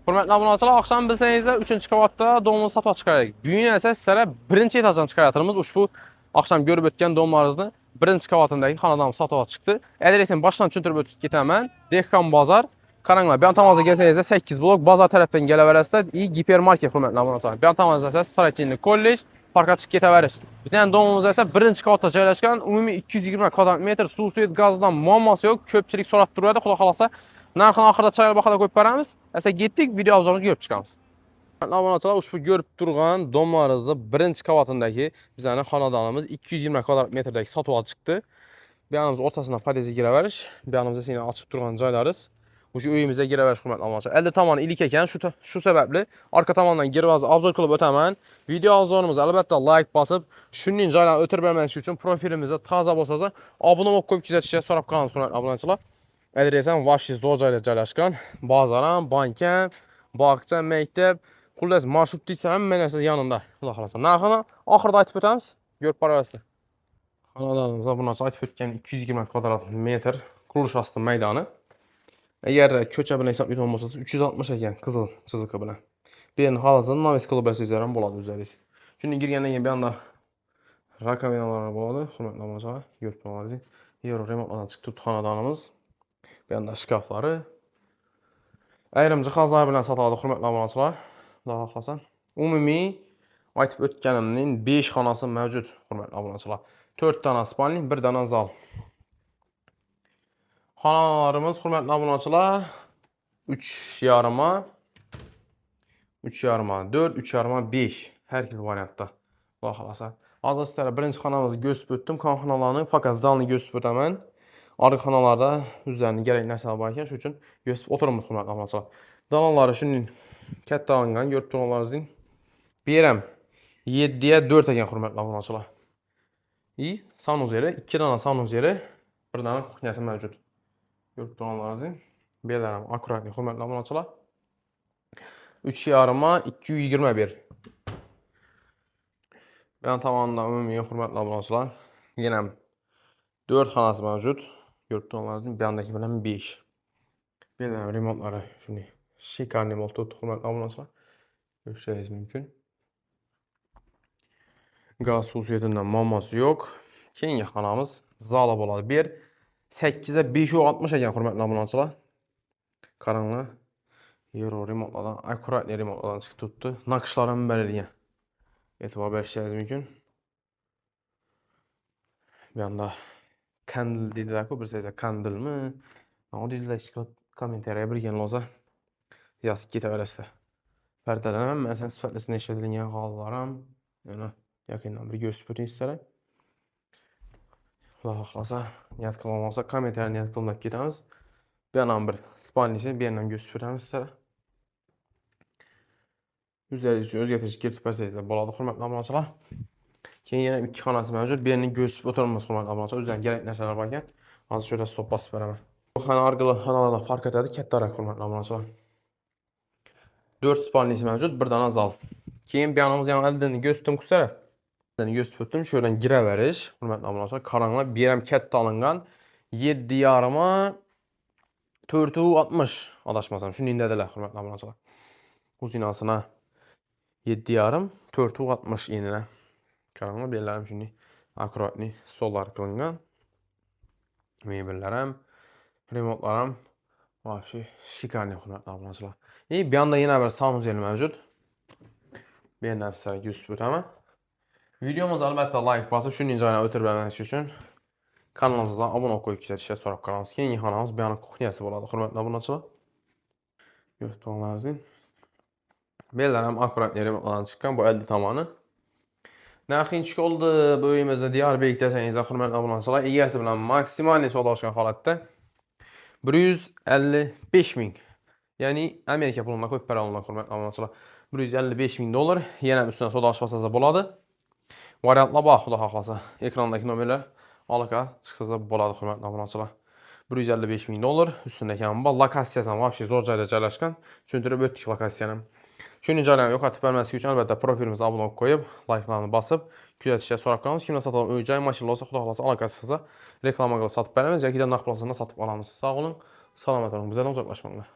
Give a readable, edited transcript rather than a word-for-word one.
Hörmətli abunəçilər, axşam bilsənizdə 3-cü qavatda domumuzu satıb çıxarırıq. Bu gün isə sizlərə birinci etajdan çıxartırımız. Uçbu axşam görüb ötkən domlarımızı birinci qavatındakı xanadamız satıb çıxdı. Adresin başdan çöndürüb getəmən Dehqan Bazar, Karanqla. Biyantamazda gəlsənizdə 8 blok bazar tərəfdən gələ verəsdə gipermarket hörmətli abunəçilər. Biyantamazda isə Strateji Kollec parka çıxıb getə verir. Bizən domumuz isə birinci qavatda yerləşən ümumi 220 kvadrat metr su, suyet, qazdan muamması yox. Köpçülük soratdırırdı. Xuda xalasa narxın axırda çayla baxada qoyub paramız. Əsə getdik, video avzorunu görüb çıxamız. Abunəçilər, uçbu görüb durğan domlarımızda birinci qavatındakı bizə xanadanımız 220 kvadrat metrdəki satığa çıxdı. Biyanımız ortasına parezi girə verir. Biyanımızda yine açıb durğan caylarız. Ucu öyümüzə girə verir hörmətli abunəçilər. Əldə tavanı ilik ekən şu səbəbli arka tavandan girib avzor qılıb ötəmən video avzorumuza əlbəttə like basıb şunun caylarını ötür verməsi üçün profilimizdə taza bolsa abunə olub qoyub güzəltişə sorab qalın hörmətli abunəçilər. Adresən vahşi Zorca ilə yerləşən bazaran, bankan, bağça, məktəb, xullas marşrut deyilsə həmin nəsə yanında. Xuda xalasa. Narxını axırda aytıb ötəmiz. Görüb parası. Xanadanımıza buna aytıb ötkən 220 kvadrat metr quruluş astı meydanı. Əgər köçə bilən hesab olmasa 360 ekan qızıl çizıqı bilən. Birinin halazını navis qılıb sizlərəm boladı üzəriz. Şimdi girgəndən bir anda rakovinalar boladı. Xurmatlı abunəçilər görüb parası. Euro remontlardan çıxdı xanadanımız. Bir anda şkafları. Ayrımcı xazlar bilən satıldı hörmətli abunəçilər. Daha xasan. Ümumi aytıb ötkənimnin 5 xanası mövcud hörmətli abunəçilər. 4 dənə spalnik, 1 dənə zal. Xanalarımız hörmətli abunəçilər 3 yarıma 4, 3 yarıma 5 hər iki variantda. Daha xalasa. Az sizlərə birinci xanamızı göstərib ötdüm. Xanalarını fakat zalını göstərib ötəmən. Arı xanalarda üzərində gərək nəsələ barkən şu üçün göstərib oturmur hörmətli abunəçilər. Danaları şunun kətdə alınğan görüb durğanlarınızın birəm 7-yə 4 ekan hörmətli abunəçilər. Sanuz yeri, 2 dənə sanuz yeri, 1 dənə kuxnyası mövcud. Görüb durğanlarınızın belərəm akuratlı hörmətli abunəçilər. 3 yarıma 221. Bəyan tavanında ümumi hörmətli abunəçilər. Yenə 4 xanası mövcud. Görüb durğanlarınızın bəyandakı bilən 5. Belərəm remontları şunu. Şikar remontlu hörmətli abunəçilər. Göstərəcəyiz mümkün. Qaz xüsusiyyətindən maması yox. Keyin xanamız zala boladı. 1 8-ə 560 ekan hörmətli abunəçilər. Karanlı Euro remontlardan, akuratlı remontlardan çıxıb tutdu. Nakışların bəlirliyən. Etibar bəşləyəcəyiz mümkün. Bir anda kandil dedilər ki, bir sözə kandil mi? O dedilər ki, komentariya bir gəlin olsa yazıb getə verəsə. Pərdələnəm, mən sən sifətlisində işlədilən qallarım. Yəni, yakından bir göstərib istərək. Allah xalasa, niyyət qılmamasa, komentariya niyyət qılmaq getəmiz. Bir yandan bir spalnisi, bir yandan göstərəm istərək. Üzəri üçün öz getirici girtib bərsəyizdə boladı hörmətli abunəçilər. Keyin yenə 2 xanası mövcud. Birinin göstərib oturmamız hörmətli abunəçilər. Üzərində gərək nəsələr varkən az şöyle stop basıb verəmə. Bu xana arqılı xanalarla fark etədir. Kətdə araq hörmətli abunəçilər. 4 spalnisi mövcud, 1 dənə zal. Keyin bir yanımız yəni əldən göstərdim kusərə. Göstərdim, şuradan girə veriş. Hörmətli abunəçilər, karanlığa birəm kətdə alınğan 7 yarıma 460 adaşmasam. Şunu indədilər hörmətli abunəçilər. Uzinasına 7 yarım 460 ininə. Karanlığa bellərim şimdi akuratlı sollar qılınğan. Mebellərim, remontlarım vahşi şikarlı hörmətli abunəçilər. Bir yanda yenə bir sanuz yeri mövcud. Bir yanda sizlərə göstərib ötəmə. Videomuza əlbəttə like basıb şunun incəyinə ötür verməsi üçün kanalımıza abunə qoyub güzəlişə soraq qalanız. Yeni xanamız bir yana kuxnyası boladı hörmətli abunəçilər. Görüb durğanlarınızın. Belərəm akurat remontlardan çıxan bu 50 tavanı. Narxı inçik oldu. Böyümüzdə Diyarbəkdəsənizə hörmətli abunəçilər. İgəsi bilən maksimal neçə olaşqan xalatda 155.000. Yəni Amerika puluna qoyub para alınır hörmətli abunəçilər. 155.000 dollar. Yenə üstünə sodalaşmasınızda boladı. Variantla bax, xuda xaxlasa. Ekrandakı nömrələr alaka çıxsasa boladı hörmətli abunəçilər. 155.000 dollar. Üstündəki amba lokasiyasına vahşi Zorca ilə yerləşən. Çöndürüb ötdük lokasiyanı. Şunun incəliyəni yox atıb verməsi üçün əlbəttə profilimizi abunə qoyub, like-larını basıb, güzəltişə soraq qalınız. Kimlə satalım öyrəcək, maşinlə olsa, xuda xalasa alakasızsa reklama qılıb satıb verəmiz, ya ki də nağd plasında satıb alamız. Sağ olun, salamat olun, bizdən uzaqlaşmaqla.